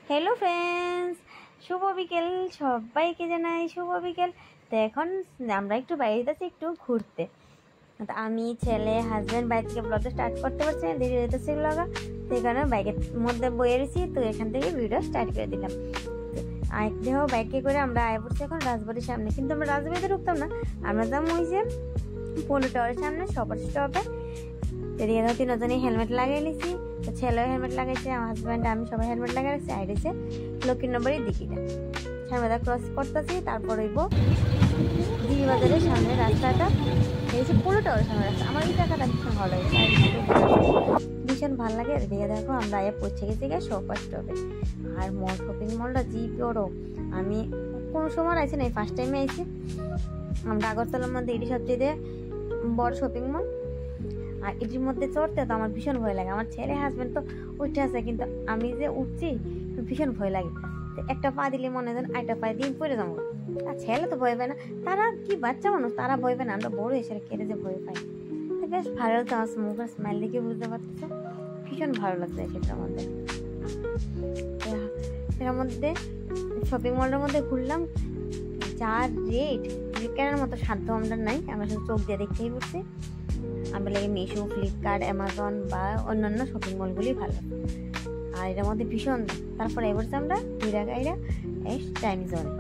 Hello friends, শুভ বিকেল। সবাইকে জানাই শুভ বিকেল। তো এখন আমরা একটু বাইরে যাচ্ছি একটু ঘুরতে। তো আমি ছেলে হাজব্যান্ড বাইক থেকে ব্লগটা স্টার্ট করতে পারছি না, দেরি যেতেছি ব্লগা। সেই কারণে বাইকের মধ্যে বয়ে রয়েছি, তো এখান থেকে ভিডিও স্টার্ট করে দিলাম। আরেক দেহ বাইকে করে আমরা আয় পড়ছি এখন রাজবাড়ির সামনে, কিন্তু আমরা রাজবাড়িতে ঢুকতাম না, আমরা যাম ওই যে পনেরো টাওয়ারের সামনে সবার স্টপে। এদিকে ধর তিনজনই হেলমেট লাগিয়ে নিছি, তো ছেলেও হেলমেট লাগাইছে, আমার হাজব্যান্ড আমি সবাই হেলমেট লাগিয়ে রাখছি। আইডিছে লক্ষ্মীর নম্বরের দিকিটা সামনে ক্রস করতেছি, তারপর হইব দিদি বাজারের সামনে রাস্তাটা। এই যে পনেরো টাওয়ারের সামনে রাস্তা, আমার এই জায়গাটা ভীষণ ভালো লাগে, ভীষণ ভালো লাগে। এদিকে দেখো আমরা আগে পৌঁছে গেছি গিয়ে সবার স্টপে। আর মল শপিং মলটা জি বড়, আমি কোনো সময় আইছি না, এই ফার্স্ট টাইমে আইছি। আমরা আগরতলার মধ্যে এটি সবচেয়ে বড় শপিং মল। আর এটির মধ্যে চড়তে তো আমার ভীষণ ভয় লাগে। আমার ছেলে হাজব্যান্ড তো উঠে আছে, কিন্তু আমি যে উঠছি ভীষণ ভয় লাগে। একটা পা দিলে মনে হয় আরেকটা পা দিয়ে পড়ে যাবো। আর ছেলে তো ভয় পায় না, তারা কি বাচ্চা মানুষ, তারা ভয় পায় না, আমরা বড় এসে কেটে যে ভয় পাই। বেশ ভালো লাগছে, আমার মুখের স্মাইল দেখে বুঝতে পারতেছে ভীষণ ভালো লাগছে সেটার মধ্যে। এটার মধ্যে শপিং মলের মধ্যে ঘুরলাম, যার রেট কেনার মতো সাধ্য আমরা নাই, আমরা শুধু চোখ দিয়ে দেখতেই পড়ছি। আমরা লাগে মিশো, ফ্লিপকার্ট, অ্যামাজন বা অন্যান্য শপিং মলগুলি ভালো। আর এটার মধ্যে ভীষণ। তারপরে এবার আমরা ঘুরা গাইরা এই টাইম জোনে,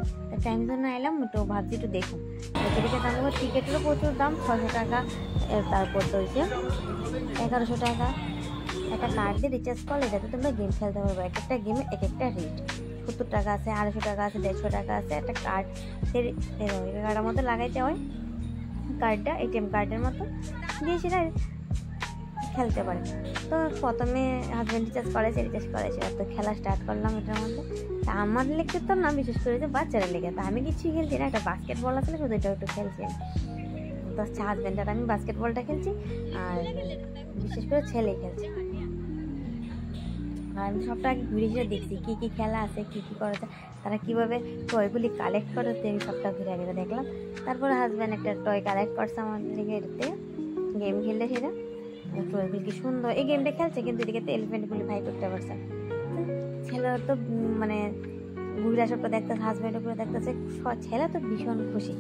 টাইম জোনে এলাম, তো ভাবছি একটু দেখুন। এদিকে দাম, টিকিটেরও প্রচুর দাম, 600 টাকা, তারপর তো হচ্ছে 1100 টাকা। একটা কার্ড দিয়ে রিচার্জ করলে যাতে তোমরা গেম খেলতে পারবে। এক একটা গেমে এক একটা রেট, 70 টাকা আছে, 250 টাকা আছে, 150 টাকা আছে। একটা কার্ড কার্ডের মতো লাগাইতে হয়, কার্ডটা এটিএম কার্ডের মতো দিয়ে সেটা খেলতে পারে। তো প্রথমে হাজব্যান্ড রিচার্জ করেছে, তো খেলা স্টার্ট করলাম এটার মধ্যে। তা আমার লেগে তো না, বিশেষ করে যে বাচ্চারা লেগে, তা আমি কিছুই খেলছি না, একটা বাস্কেটবল আসলে শুধু এটা একটু খেলছি। তো হাজব্যান্ড আর আমি বাস্কেটবলটা খেলছি, আর বিশেষ করে ছেলে খেলছে। আর আমি সবটা আগে ঘুরে ঘুরে দেখছি কী কী খেলা আছে, কী কী করা যায়, তারা কীভাবে টয়গুলি কালেক্ট করে, আমি সবটা ঘুরে ঘুরে দেখলাম। তারপরে হাজব্যান্ড একটা টয় কালেক্ট করছে আমাদের দিকে, এটাতে গেম খেললে সেটা টয়গুলি কি সুন্দর। এই গেমটা খেলছে, কিন্তু এদিকে তো এলিফেন্টগুলি ভাই করতে পারছে। ছেলে তো মানে ঘুরে সবটা দেখতেছে, হাজব্যান্ডও করে দেখতেছে, ছেলে তো ভীষণ খুশি।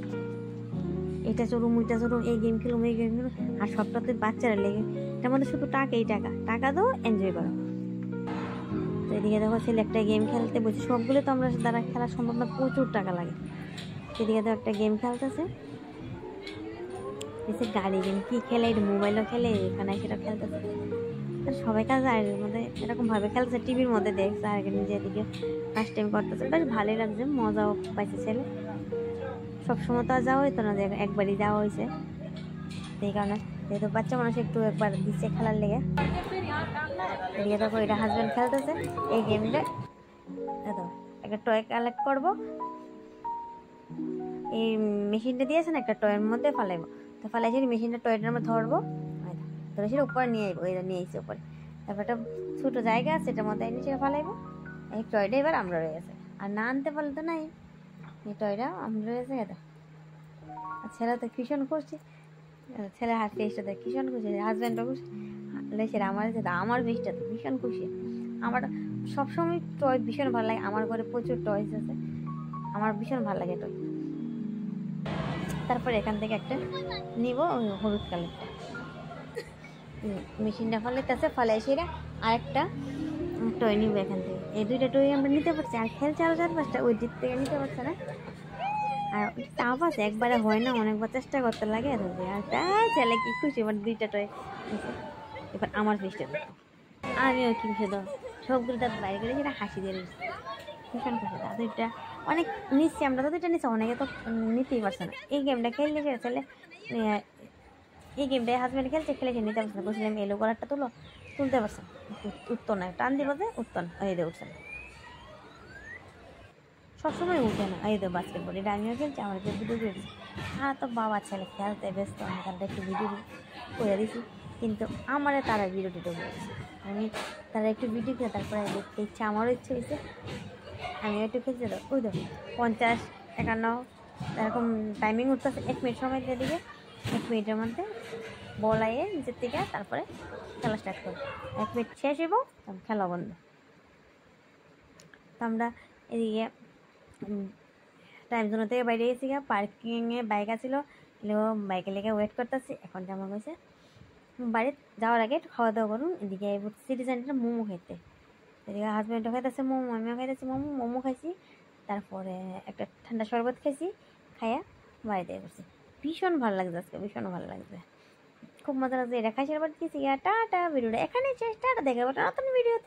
এটা চলুম ওইটা চলুম, এই গেম খেলুম এই গেম খেলুম। আর সবটা তো বাচ্চারা লেগে, এটার মধ্যে শুধু টাকা দাও, এনজয় করো। তো এদিকে দেখো ছেলে একটা গেম খেলতে বলছে, সবগুলো তো আমরা দ্বারা খেলা সম্ভব না, প্রচুর টাকা লাগে। সেদিকে তো একটা গেম খেলতেছে, গাড়ি গেম কি খেলে, এটা মোবাইলও খেলে, এখানে সেটা খেলতেছে। আর সবাই কাজ আর মধ্যে এরকম ভাবে খেলতেছে, টিভির মধ্যে দেখছে, আর নিজে এদিকে ফার্স্ট টাইম করতেছে, বেশ ভালোই লাগছে, মজাও পাইছে ছেলে। সবসময় তো আর যাওয়া হইতো না, একবারই যাওয়া হয়েছে, সেই কারণে যেহেতু বাচ্চা মানুষ একটু একবার দিচ্ছে খেলার লেগে। এদিকে দেখো এটা হাজব্যান্ড খেলতেছে এই গেমটা। দেখো একটা টয় কালেক্ট করবো, এই মেশিনটা দিয়েছে না, একটা টয়ের মধ্যে ফালাইবো। তো ফালাইছি মেশিনটা টয়টার মধ্যে ধরবো, ধরে সেটা উপরে নিয়ে আইবো, এটা নিয়ে এসে উপরে। তারপর একটা ছোটো জায়গা আছে, এটার মধ্যে এনে সেটা ফালাইবো। এই টয়টা এবার আমরা রয়ে গেছে, আর না আনতে পারলে তো নাই, এই টয়টা আমরা রয়েছে। এটা আর ছেলে তো ভীষণ খুশি, ছেলে হাত ফেসটা দেখ ভীষণ খুশি, হাজব্যান্ডও খুশি, সেটা আমার ফেসটা তো ভীষণ খুশি। আমার সবসময় টয় ভীষণ ভালো লাগে, আমার ঘরে প্রচুর টয়স আছে, আমার ভীষণ ভালো লাগে টয়। তারপর এখান থেকে একটা নিব, হলুদ কালারটা মেশিনটা ফালাইতেছে, ফালাই সেরা আরেকটা টয় নিব এখান থেকে। এই দুইটা টয় আমরা নিতে পারছি, আর খেলছে আরো 4-5টা, ওই দিক থেকে নিতে পারছে না। আর চাপ আছে, একবারে হয় না, অনেকবার চেষ্টা করতে লাগে। আর তার ছেলে কি খুশি, এবার 2টা টয়। এবার আমার ফেসটা দেখো, আমিও কি খুশি দাও, সবগুলো তার বাইরে করে সেটা হাসি দিয়ে রয়েছে, ভীষণ খুশি। তাদেরটা অনেক নিচ্ছি আমরা, তাদেরটা নিচ্ছি, অনেকে তো নিতেই পারছে না। এই গেমটা খেললে সে ছেলে, এই গেমটা হাজব্যান্ড খেলছে, খেলে সে নিতে পারছে না, বলছিলাম এলো কালারটা তুলতে পারছে না, উঠতো না, টান দিব যে উঠতো না, এই দিয়ে উঠছে না, সবসময় উঠে না। এই তো বাস্কেটবল, এটা আমিও খেলছি, আমার একটু ভিডিও করে দিচ্ছি। আর তো বাবা ছেলে খেলতে ব্যস্ত, আমি তাদের একটু ভিডিও করে দিছি, কিন্তু আমারে তারা ভিডিও টিডিও করে দিচ্ছি। আমি তারা একটু ভিডিও করে তারপরে দেখতে ইচ্ছা, আমারও ইচ্ছে হয়েছে, আমিও একটু খেলছি। তো ওই তো 50, 51 এরকম টাইমিং উঠতেছে, 1 মিনিট সময় দিয়ে দিবে, 1 মিনিটের মধ্যে বল আইয়ে নিচের থেকে, তারপরে খেলা স্টার্ট করবো। 1 মিনিট শেষ হইব, খেলা বন্ধ। তো আমরা এদিকে টাইম জোন থেকে বাইরে গেছি গা, পার্কিংয়ে বাইক আছিল, বাইকের লেগে ওয়েট করতেছি। এখন জামা গেছে বাড়ি যাওয়ার আগে একটু খাওয়া দাওয়া করুন। এদিকে সিটি সেন্টারে মোমো খেতে, এদিকে হাজব্যান্ডও খাইতেছে মোমো, আমিও খাইতেছি মোমো খাইছি, তারপরে একটা ঠান্ডা শরবত খাইছি, খাইয়া বাড়িতে করছি। ভীষণ ভালো লাগছে আজকে, ভীষণ ভালো লাগছে, খুব মজা লাগছে। এটা খাইছি, আবার দিয়েছি টাটা। ভিডিওটা এখানেই শেষ, টাটা, দেখা নতুন ভিডিওতে।